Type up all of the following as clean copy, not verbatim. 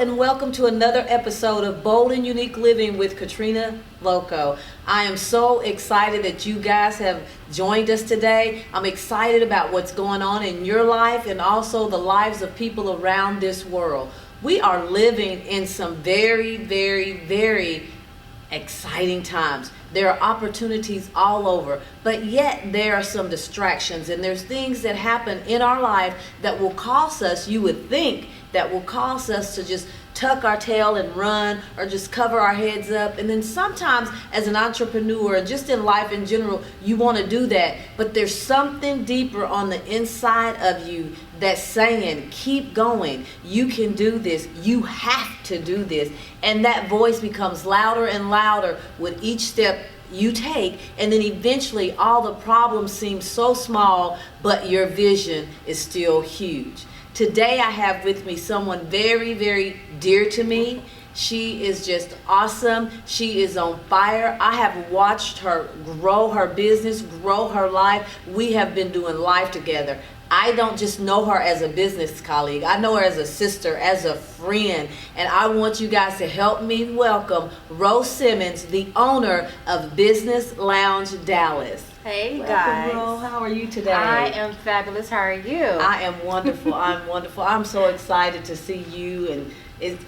and welcome to another episode of Bold and Unique Living with Katrina Lokko. I am so excited that you guys have joined us today. I'm excited about what's going on in your life and also the lives of people around this world. We are living in some very, very, very exciting times. There are opportunities all over, but yet there are some distractions, and there's things that happen in our life that will cause us, you would think, that will cause us to just tuck our tail and run or just cover our heads up. And then sometimes as an entrepreneur and just in life in general, you want to do that, but there's something deeper on the inside of you that's saying, keep going, you can do this, you have to do this. And that voice becomes louder and louder with each step you take, and then eventually all the problems seem so small, but your vision is still huge. Today I have with me someone very, very dear to me. She is just awesome. She is on fire. I have watched her grow her business, grow her life. We have been doing life together. I don't just know her as a business colleague. I know her as a sister, as a friend. And I want you guys to help me welcome Ro Simmons, the owner of Business Lounge Dallas. Hey Welcome, guys. Ro. How are you today? I am fabulous. How are you? I am wonderful. I'm wonderful. I'm so excited to see you, and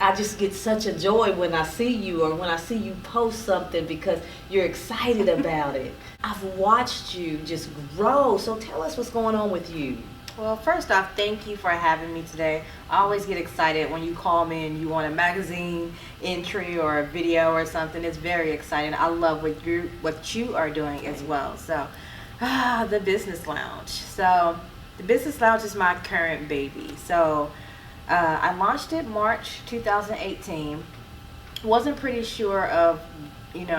I just get such a joy when I see you or when I see you post something because you're excited about it. I've watched you just grow. So tell us what's going on with you. Well, first off, thank you for having me today. I always get excited when you call me and you want a magazine entry or a video or something. It's very exciting. I love what you are doing as well. So, the Business Lounge. So, the Business Lounge is my current baby. So, I launched it March 2018. Wasn't pretty sure of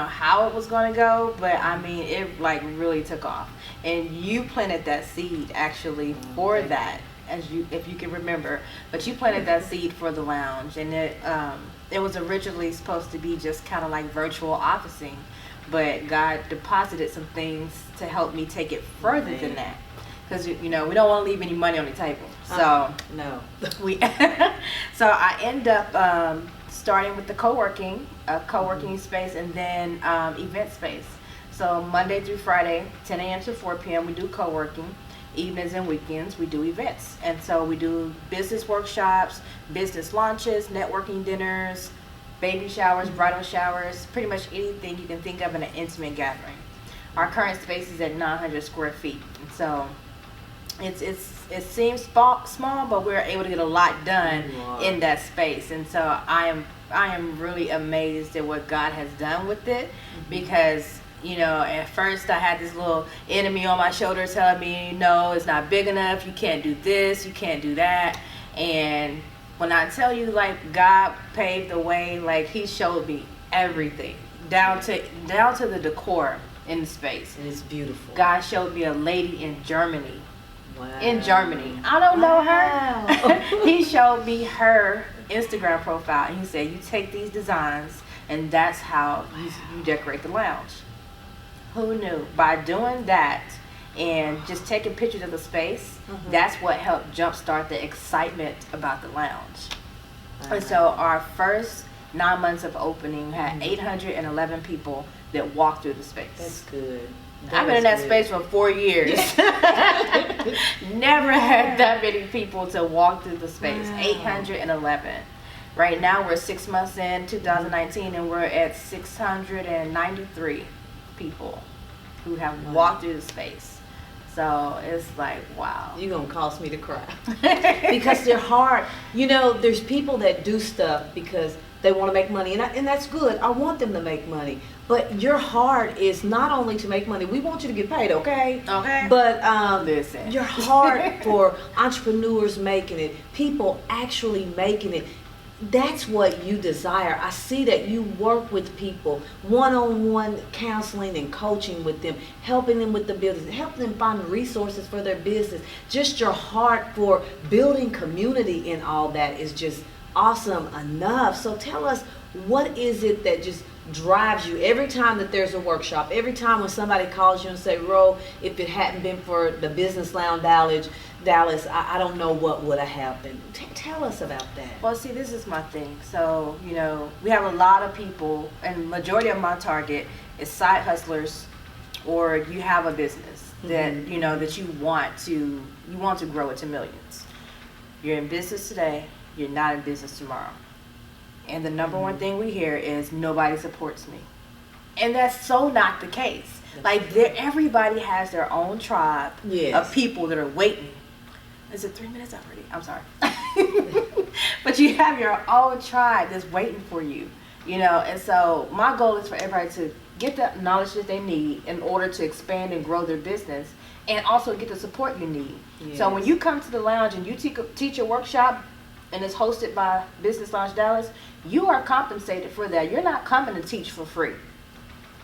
how it was going to go, but I mean it like really took off, and you planted that seed actually for that, if you can remember, but you planted that seed for the lounge, and it was originally supposed to be just kind of like virtual officing, but God deposited some things to help me take it further than that, because we don't want to leave any money on the table. So no, so I end up starting with the co-working space, and then event space. So Monday through Friday, 10 a.m. to 4 p.m. we do co-working. Evenings and weekends we do events. And so we do business workshops, business launches, networking dinners, baby showers, bridal showers, pretty much anything you can think of in an intimate gathering. Our current space is at 900 square feet. And so it seems small, but we're able to get a lot done in that space. And so I am really amazed at what God has done with it, because at first I had this little enemy on my shoulder telling me, no, it's not big enough, you can't do this, you can't do that. And when I tell you, like, God paved the way, like he showed me everything down to the decor in the space. and it's beautiful. God showed me a lady in Germany. Wow. In Germany. I don't know her. He showed me her Instagram profile, and he said, you take these designs and that's how you decorate the lounge. Who knew? By doing that and just taking pictures of the space, that's what helped jumpstart the excitement about the lounge. And so our first 9 months of opening had 811 people that walked through the space. That's good. I've been in that space for 4 years. Never had that many people to walk through the space. Wow. 811. Right now we're 6 months in 2019, and we're at 693 people who have walked through the space. So it's like, wow. You're going to cause me to cry. Because they're hard. There's people that do stuff because they want to make money, and that's good. I want them to make money. But your heart is not only to make money. We want you to get paid, okay? Okay. But listen, your heart for entrepreneurs making it, people actually making it. That's what you desire. I see that you work with people, one-on-one counseling and coaching with them, helping them with the business, helping them find resources for their business. Just your heart for building community in all that is just awesome enough. So tell us, what is it that just drives you every time that there's a workshop, every time when somebody calls you and say, Ro, if it hadn't been for the Business Lounge Dallas, I don't know what would have happened. Tell us about that. Well, see, this is my thing. So, we have a lot of people, and majority of my target is side hustlers, or you have a business that, that you want to grow it to millions. You're in business today, you're not in business tomorrow. And the number one thing we hear is nobody supports me. And that's so not the case. Like, everybody has their own tribe of people that are waiting. Is it 3 minutes already? I'm sorry. But you have your own tribe that's waiting for you, And so my goal is for everybody to get the knowledge that they need in order to expand and grow their business, and also get the support you need. Yes. So when you come to the lounge and you teach a workshop, and it's hosted by Business Lounge Dallas, you are compensated for that. You're not coming to teach for free.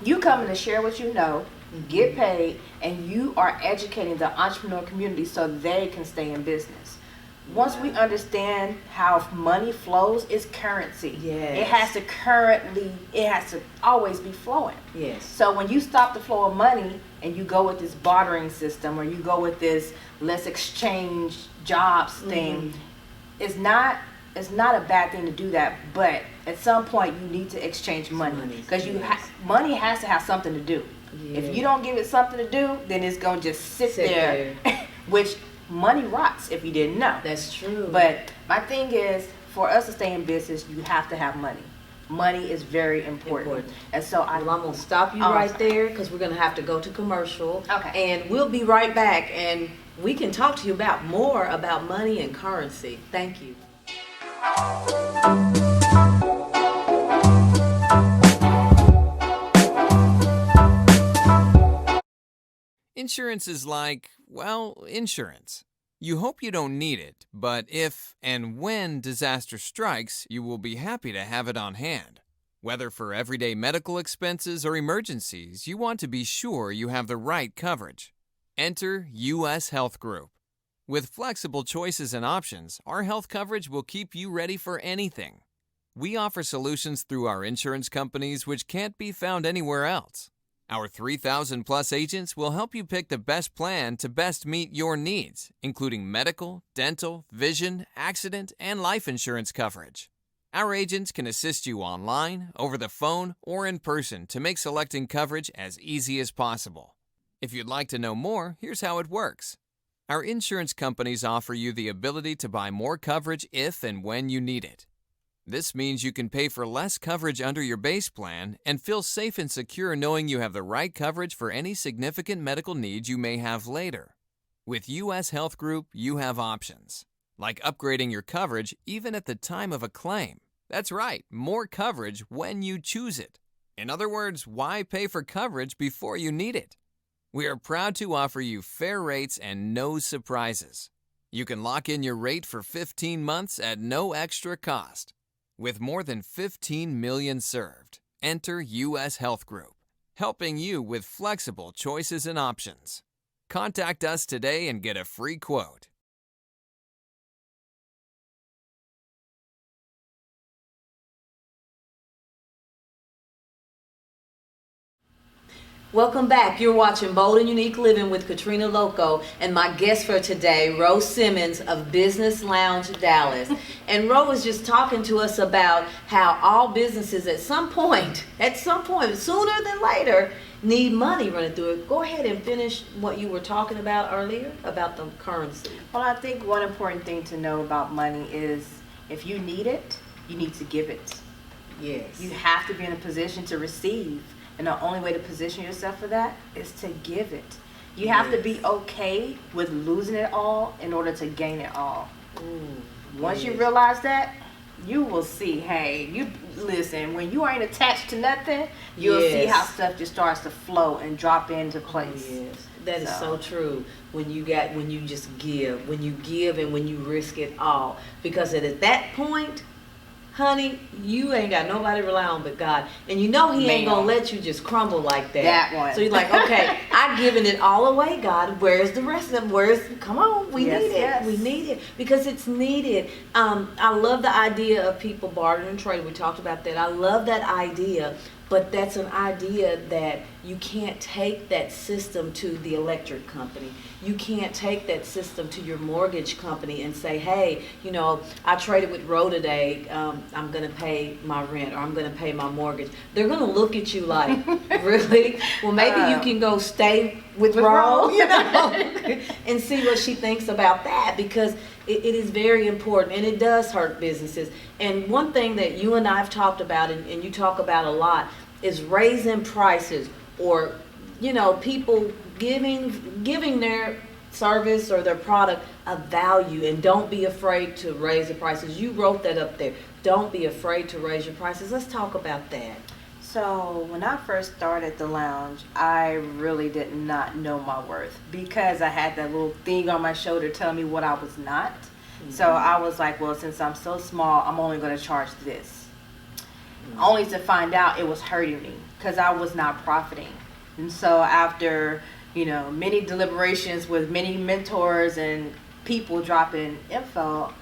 You coming to share what you know, get paid, and you are educating the entrepreneur community so they can stay in business. Once we understand how money flows, it's currency. Yes. It has to always be flowing. Yes. So when you stop the flow of money and you go with this bartering system, or you go with this let's exchange jobs thing, it's not a bad thing to do that, but at some point you need to exchange money, because money has to have something to do. Yes. If you don't give it something to do, then it's gonna just sit there. Which money rots, if you didn't know. That's true. But my thing is, for us to stay in business, you have to have money. Money is very important. And so I'm gonna stop you right there, because we're gonna have to go to commercial. Okay. And we'll be right back, and we can talk to you about more about money and currency. Thank you. Insurance is like, well, insurance. You hope you don't need it, but if and when disaster strikes, you will be happy to have it on hand. Whether for everyday medical expenses or emergencies, you want to be sure you have the right coverage. Enter U.S. Health Group. With flexible choices and options, our health coverage will keep you ready for anything. We offer solutions through our insurance companies which can't be found anywhere else. Our 3,000-plus agents will help you pick the best plan to best meet your needs, including medical, dental, vision, accident, and life insurance coverage. Our agents can assist you online, over the phone, or in person to make selecting coverage as easy as possible. If you'd like to know more, here's how it works. Our insurance companies offer you the ability to buy more coverage if and when you need it. This means you can pay for less coverage under your base plan and feel safe and secure knowing you have the right coverage for any significant medical needs you may have later. With U.S. Health Group, you have options, like upgrading your coverage even at the time of a claim. That's right, more coverage when you choose it. In other words, why pay for coverage before you need it? We are proud to offer you fair rates and no surprises. You can lock in your rate for 15 months at no extra cost. With more than 15 million served, enter U.S. Health Group, helping you with flexible choices and options. Contact us today and get a free quote. Welcome back. You're watching Bold and Unique Living with Katrina Lokko, and my guest for today, Ro Simmons of Business Lounge Dallas. And Ro was just talking to us about how all businesses at some point, sooner than later, need money running through it. Go ahead and finish what you were talking about earlier about the currency. Well, I think one important thing to know about money is if you need it, you need to give it. Yes. You have to be in a position to receive. And the only way to position yourself for that is to give it. You have to be okay with losing it all in order to gain it all. Once you realize that, you will see, listen, when you ain't attached to nothing, you'll see how stuff just starts to flow and drop into place. Yes. That is so true. When you just give, and when you risk it all. Because at that point, honey, you ain't got nobody to rely on but God. And you know he ain't going to let you just crumble like that. That one. So you're like, okay, I've given it all away, God. Where's the rest of them? Come on, we need it. Yes. We need it because it's needed. I love the idea of people bartering and trading. We talked about that. I love that idea. But that's an idea that you can't take that system to the electric company. You can't take that system to your mortgage company and say, hey, you know, I traded with Ro today. I'm going to pay my rent or I'm going to pay my mortgage. They're going to look at you like, really? Well, maybe you can go stay with Ro, you know, and see what she thinks about that, because it is very important and it does hurt businesses. And one thing that you and I have talked about and you talk about a lot is raising prices, or, you know, people giving their service or their product a value, and don't be afraid to raise the prices. You wrote that up there. Don't be afraid to raise your prices. Let's talk about that. So when I first started the lounge, I really did not know my worth because I had that little thing on my shoulder telling me what I was not. So I was like, well, since I'm so small, I'm only going to charge this. Only to find out it was hurting me because I was not profiting. And so after, you know, many deliberations with many mentors and people dropping info,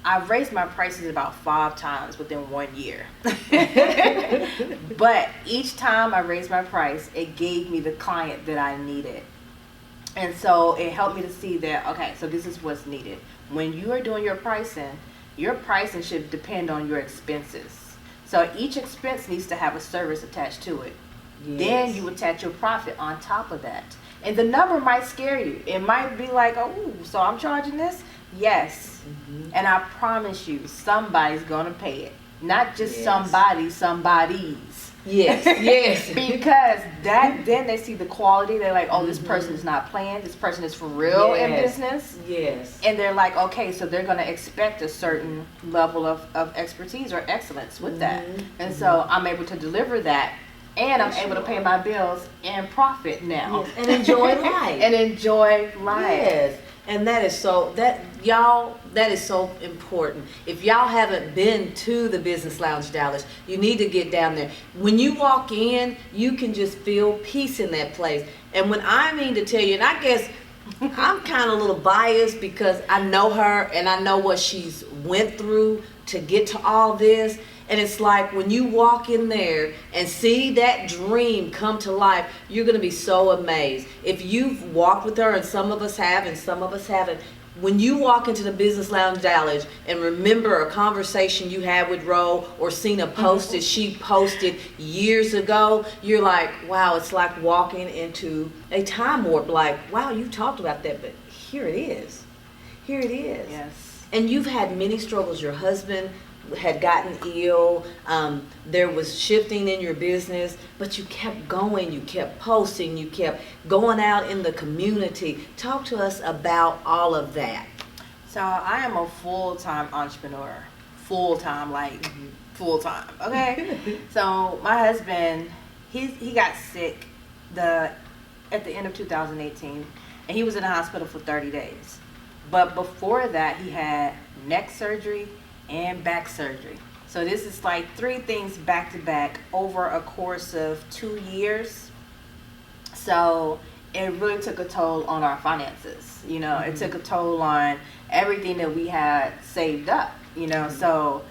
I've raised my prices about 5 times within 1 year. But each time I raised my price, it gave me the client that I needed. And so it helped me to see that, okay, so this is what's needed. When you are doing your pricing should depend on your expenses. So each expense needs to have a service attached to it. Yes. Then you attach your profit on top of that. And the number might scare you. It might be like, oh, so I'm charging this? Yes. Mm-hmm. And I promise you, somebody's going to pay it. Not just somebody's. Yes, yes. Because then they see the quality. They're like, oh, this person is not playing. This person is for real in business. Yes. And they're like, okay, so they're going to expect a certain level of expertise or excellence with that. And so I'm able to deliver that. And I'm able to pay my bills and profit now. Yes. And enjoy life. Yes. And that is so important. If y'all haven't been to the Business Lounge Dallas, you need to get down there. When you walk in, you can just feel peace in that place. And when I mean to tell you, and I guess I'm kind of a little biased because I know her and I know what she's went through to get to all this. And it's like when you walk in there and see that dream come to life, you're going to be so amazed. If you've walked with her, and some of us have and some of us haven't, when you walk into the Business Lounge Dallas and remember a conversation you had with Ro or seen a post that she posted years ago, you're like, wow, it's like walking into a time warp. Like, wow, you talked about that, but here it is. Here it is. Yes. And you've had many struggles. Your husband had gotten ill, there was shifting in your business, but you kept going, you kept posting, you kept going out in the community. Talk to us about all of that. So I am a full-time entrepreneur. Full-time, okay? So my husband, he got sick at the end of 2018, and he was in the hospital for 30 days. But before that, he had neck surgery and back surgery. So this is like 3 things back to back over a course of 2 years. So it really took a toll on our finances. You know, it took a toll on everything that we had saved up, you know. So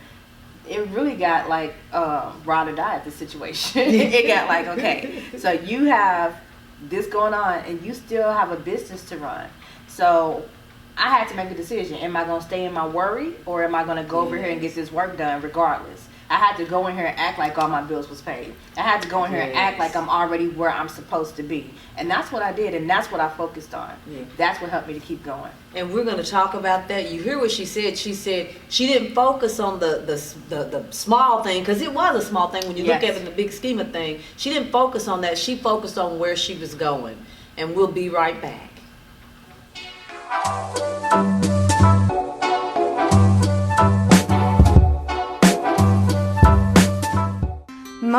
it really got like ride or die at the situation. It got like, okay, so you have this going on and you still have a business to run. So I had to make a decision. Am I going to stay in my worry, or am I going to go over here and get this work done regardless? I had to go in here and act like all my bills was paid. I had to go in here and act like I'm already where I'm supposed to be. And that's what I did, and that's what I focused on. Yeah. That's what helped me to keep going. And we're going to talk about that. You hear what she said. She said she didn't focus on the small thing, because it was a small thing when you look at it in the big scheme of things. She didn't focus on that. She focused on where she was going. And we'll be right back.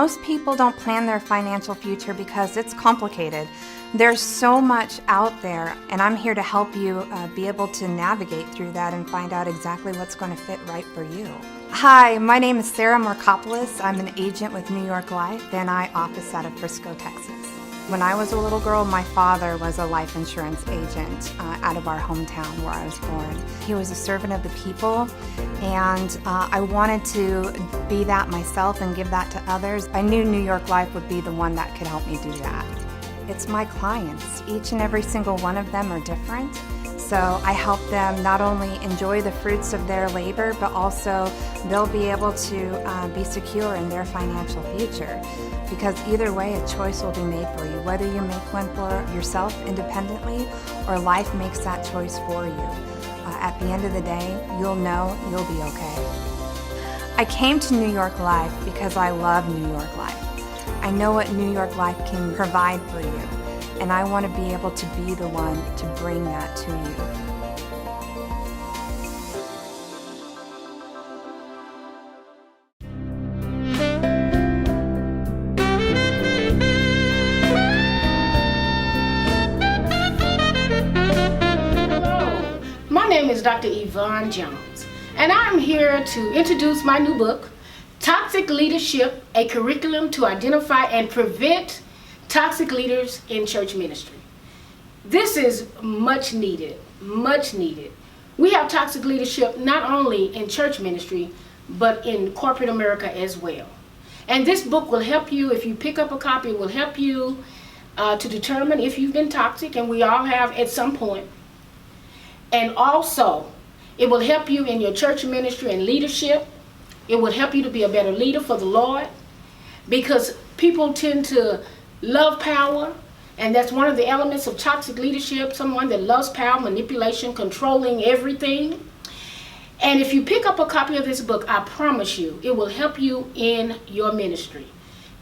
Most people don't plan their financial future because it's complicated. There's so much out there, and I'm here to help you be able to navigate through that and find out exactly what's going to fit right for you. Hi, my name is Sarah Markopoulos. I'm an agent with New York Life, and I office out of Frisco, Texas. When I was a little girl, my father was a life insurance agent out of our hometown where I was born. He was a servant of the people, and I wanted to be that myself and give that to others. I knew New York Life would be the one that could help me do that. It's my clients. Each and every single one of them are different. So I help them not only enjoy the fruits of their labor, but also they'll be able to be secure in their financial future. Because either way, a choice will be made for you, whether you make one for yourself independently or life makes that choice for you. At the end of the day, you'll know you'll be okay. I came to New York Life because I love New York Life. I know what New York Life can provide for you, and I want to be able to be the one to bring that to you. My name is Dr. Yvonne Jones, and I'm here to introduce my new book, Toxic Leadership, a Curriculum to Identify and Prevent Toxic Leaders in Church Ministry. This is much needed, much needed. We have toxic leadership not only in church ministry, but in corporate America as well. And this book will help you, if you pick up a copy, it will help you to determine if you've been toxic, and we all have at some point. And also, it will help you in your church ministry and leadership. It will help you to be a better leader for the Lord, because people tend to love power, and that's one of the elements of toxic leadership, someone that loves power, manipulation, controlling everything. And if you pick up a copy of this book, I promise you, it will help you in your ministry.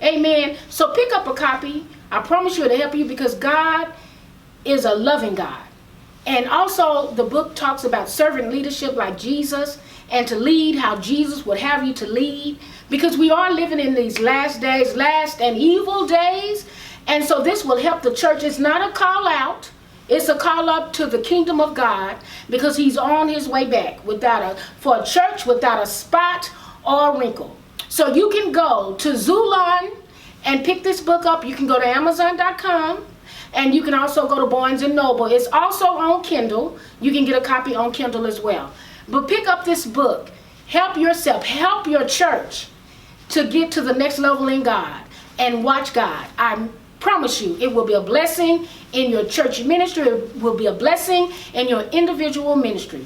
Amen. So pick up a copy. I promise you it'll help you, because God is a loving God. And also the book talks about servant leadership like Jesus, and to lead how Jesus would have you to lead, because we are living in these last days, last and evil days. And so this will help the church. It's not a call out, it's a call up to the kingdom of God, because he's on his way back for a church without a spot or wrinkle. So you can go to Zulon and pick this book up. You can go to Amazon.com. And you can also go to Barnes & Noble. It's also on Kindle. You can get a copy on Kindle as well. But pick up this book. Help yourself. Help your church to get to the next level in God. And watch God. I promise you, it will be a blessing in your church ministry. It will be a blessing in your individual ministry.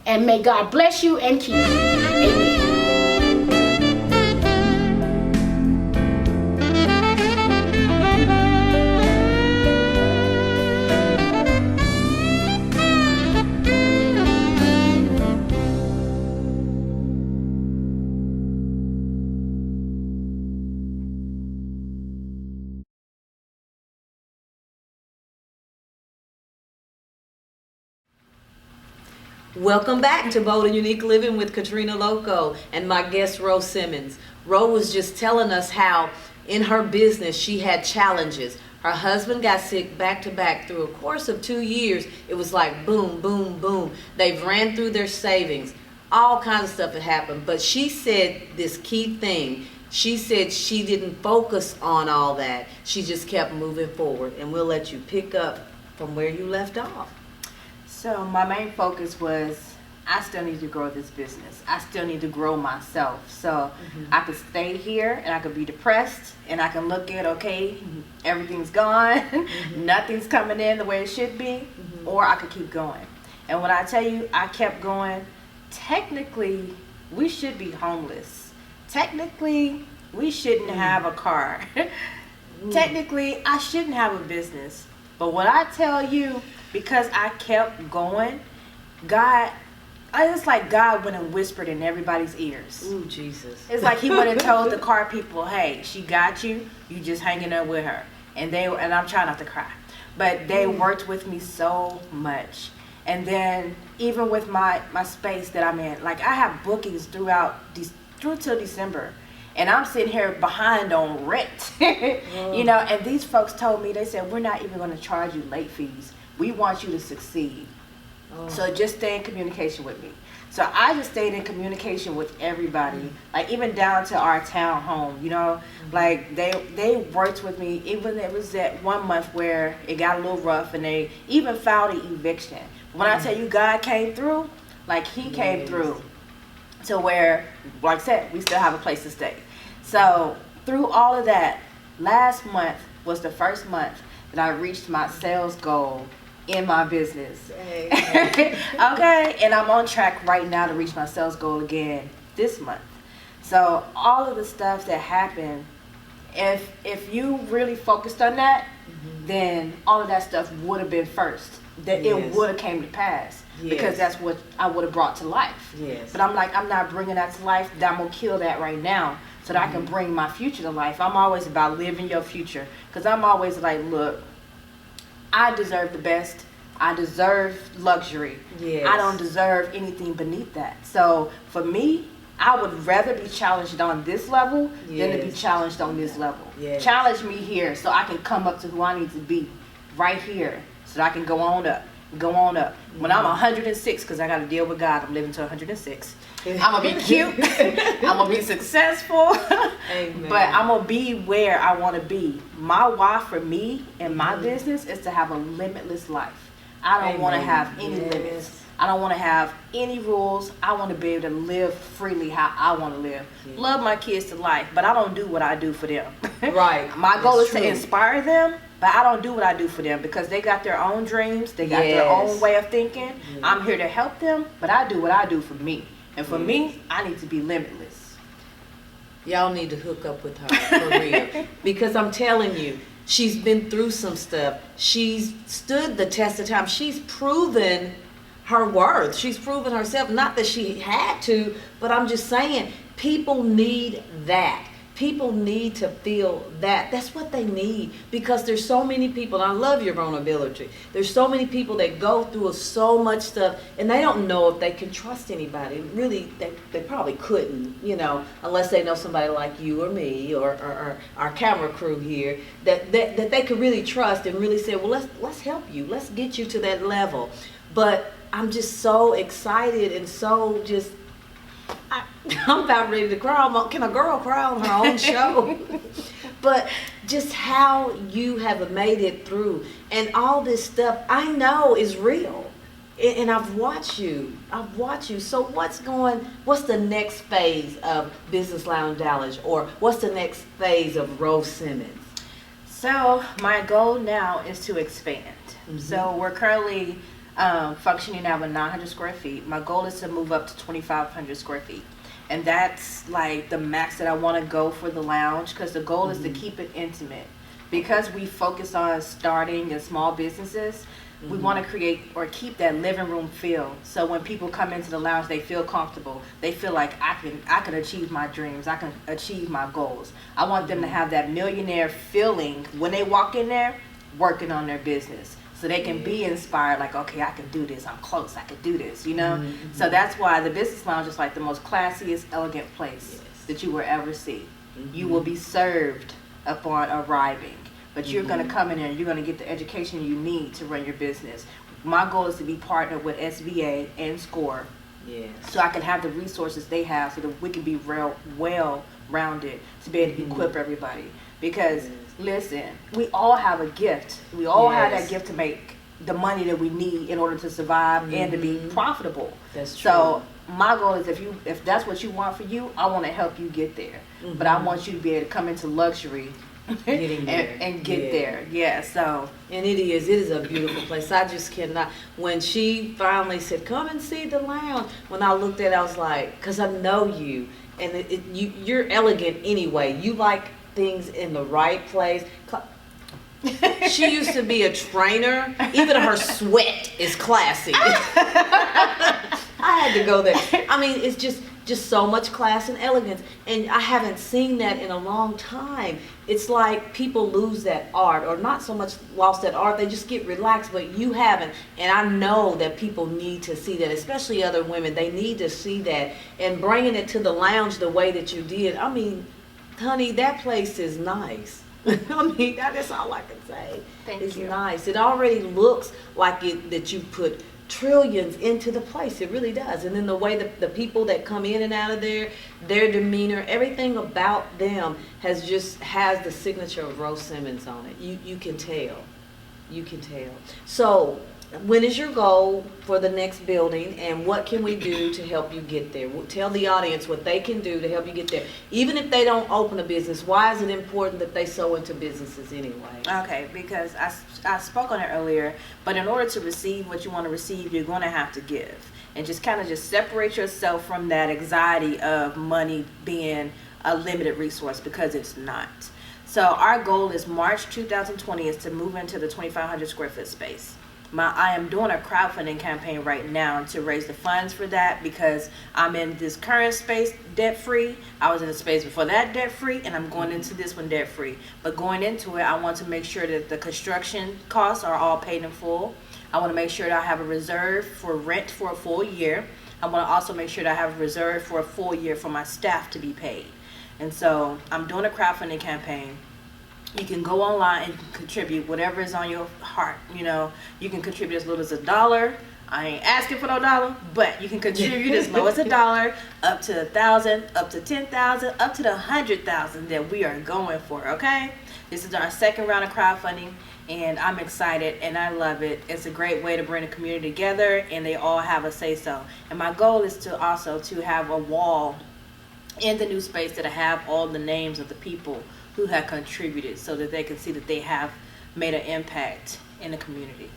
And may God bless you and keep you. Amen. Welcome back to Bold and Unique Living with Katrina Lokko and my guest Ro Simmons. Ro was just telling us how in her business she had challenges. Her husband got sick back to back through a course of 2 years. It was like boom, boom, boom. They've ran through their savings. All kinds of stuff had happened. But she said this key thing. She said she didn't focus on all that. She just kept moving forward. And we'll let you pick up from where you left off. So my main focus was, I still need to grow this business. I still need to grow myself. So I could stay here and I could be depressed and I can look at, okay, everything's gone. Nothing's coming in the way it should be. Or I could keep going. And when I tell you I kept going, technically we should be homeless. Technically we shouldn't have a car. Technically I shouldn't have a business. But what I tell you, because I kept going, it's like God went and whispered in everybody's ears. Ooh, Jesus. It's like he went and told the car people, hey, she got you. You just hanging up with her. And I'm trying not to cry. But they worked with me so much. And then even with my space that I'm in, like I have bookings through till December. and I'm sitting here behind on rent. You know, and these folks told me, they said, we're not even going to charge you late fees. We want you to succeed. So just stay in communication with me. So I just stayed in communication with everybody, like even down to our town home, you know, like they worked with me. Even it was that 1 month where it got a little rough and they even filed an eviction. When I tell you God came through, like he came through to where, like I said, we still have a place to stay. So through all of that, last month was the first month that I reached my sales goal in my business. Okay, and I'm on track right now to reach my sales goal again this month. So all of the stuff that happened, if you really focused on that, then all of that stuff would have been first. That it would have came to pass, because that's what I would have brought to life. But I'm like, I'm not bringing that to life. I'm gonna kill that right now so that I can bring my future to life. I'm always about living your future, because I'm always like, look, I deserve the best. I deserve luxury. I don't deserve anything beneath that. So for me, I would rather be challenged on this level than to be challenged on this level. Challenge me here so I can come up to who I need to be right here, so that I can go on up. When I'm 106, because I got to deal with God, I'm living to 106. I'm going to be cute. I'm going to be successful. But I'm going to be where I want to be. My why for me and my business is to have a limitless life. I don't want to have any limits. I don't want to have any rules. I want to be able to live freely how I want to live. Love my kids to life, but I don't do what I do for them. My goal is to inspire them, but I don't do what I do for them, because they got their own dreams. They got their own way of thinking. I'm here to help them, but I do what I do for me. And for me, I need to be limitless. Y'all need to hook up with her, for real. Because I'm telling you, she's been through some stuff. She's stood the test of time. She's proven her worth. She's proven herself. Not that she had to, but I'm just saying, people need that. People need to feel that. That's what they need, because there's so many people, and I love your vulnerability. There's so many people that go through so much stuff, and they don't know if they can trust anybody. Really, they probably couldn't, you know, unless they know somebody like you or me or our camera crew here that they could really trust and really say, well, let's help you. Let's get you to that level. But I'm just so excited and so just, I'm about ready to cry. Can a girl cry on her own show? But just how you have made it through, and all this stuff I know is real, and I've watched you. So what's the next phase of Business Lounge Dallas, or what's the next phase of Ro Simmons? So my goal now is to expand. So we're currently functioning now with 900 square feet. My goal is to move up to 2,500 square feet. And that's like the max that I want to go for the lounge, because the goal is to keep it intimate. Because we focus on starting in small businesses, we want to create or keep that living room feel. So when people come into the lounge, they feel comfortable. They feel like I can achieve my dreams. I can achieve my goals. I want them to have that millionaire feeling when they walk in there working on their business. So they can be inspired, like, okay, I can do this. I'm close. I can do this, you know? So that's why the Business Lounge is like the most classiest, elegant place that you will ever see. You will be served upon arriving. But you're going to come in there and you're going to get the education you need to run your business. My goal is to be partnered with SBA and SCORE. So I can have the resources they have, so that we can be well-rounded to be able to equip everybody. Because listen, we all have a gift. We all have that gift to make the money that we need in order to survive and to be profitable. That's true. So my goal is, if that's what you want for you, I want to help you get there. But I want you to be able to come into luxury and get there. So and it is a beautiful place. I just cannot. When she finally said, "Come and see the lounge," when I looked at it, I was like, because I know you, and you're elegant anyway. You like things in the right place. She used to be a trainer. Even her sweat is classy. I had to go there. I mean, it's just so much class and elegance, and I haven't seen that in a long time. It's like people lose that art, or not so much lost that art, they just get relaxed, but you haven't. And I know that people need to see that, especially other women. They need to see that, and bringing it to the lounge the way that you did. I mean, honey, that place is nice. I mean, that's all I can say. Thank you. Nice. It already looks like that you put trillions into the place. It really does. And then the way the people that come in and out of there, their demeanor, everything about them has the signature of Ro Simmons on it. You can tell. You can tell. So, when is your goal for the next building, and what can we do to help you get there? Tell the audience what they can do to help you get there. Even if they don't open a business, why is it important that they sow into businesses anyway? Okay, because I spoke on it earlier, but in order to receive what you want to receive, you're going to have to give. And just kind of separate yourself from that anxiety of money being a limited resource, because it's not. So our goal is March 2020 is to move into the 2,500 square foot space. I am doing a crowdfunding campaign right now to raise the funds for that, because I'm in this current space debt-free. I was in a space before that debt-free, and I'm going into this one debt-free. But going into it, I want to make sure that the construction costs are all paid in full. I want to make sure that I have a reserve for rent for a full year. I want to also make sure that I have a reserve for a full year for my staff to be paid. And so I'm doing a crowdfunding campaign. You can go online and contribute whatever is on your heart. You know, you can contribute as little as $1. I ain't asking for no dollar, but you can contribute as low as $1, up to 1,000, up to 10,000, up to the 100,000 that we are going for. Okay, this is our second round of crowdfunding, and I'm excited and I love it. It's a great way to bring the community together, and they all have a say so. And my goal is to also to have a wall in the new space that I have all the names of the people who have contributed, so that they can see that they have made an impact in the community.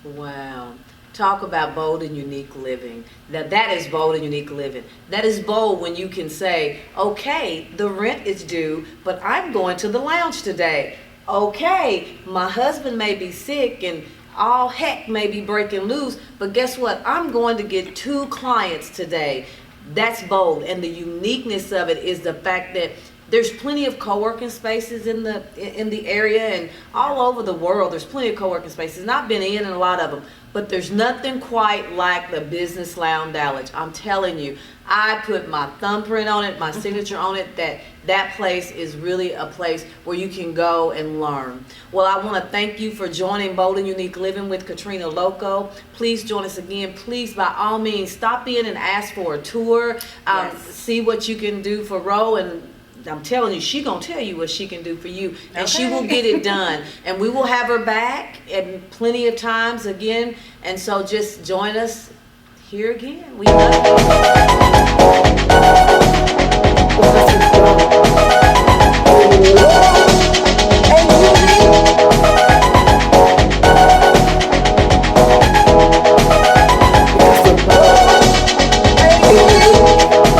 Wow. Talk about bold and unique living. That is bold and unique living. That is bold when you can say, okay, the rent is due, but I'm going to the lounge today. Okay, my husband may be sick and all heck may be breaking loose, but guess what? I'm going to get 2 clients today. That's bold. And the uniqueness of it is the fact that there's plenty of co-working spaces in the area and all over the world. There's plenty of co-working spaces, and I've been in a lot of them, but there's nothing quite like the Business Lounge Dallas. I'm telling you, I put my thumbprint on it, my signature on it, that place is really a place where you can go and learn. Well, I want to thank you for joining Bold and Unique Living with Katrina Lokko. Please join us again. Please, by all means, stop in and ask for a tour. Yes. See what you can do for Ro, and I'm telling you, she gonna tell you what she can do for you, and she will get it done. And we will have her back and plenty of times again. And so just join us here again. We love you.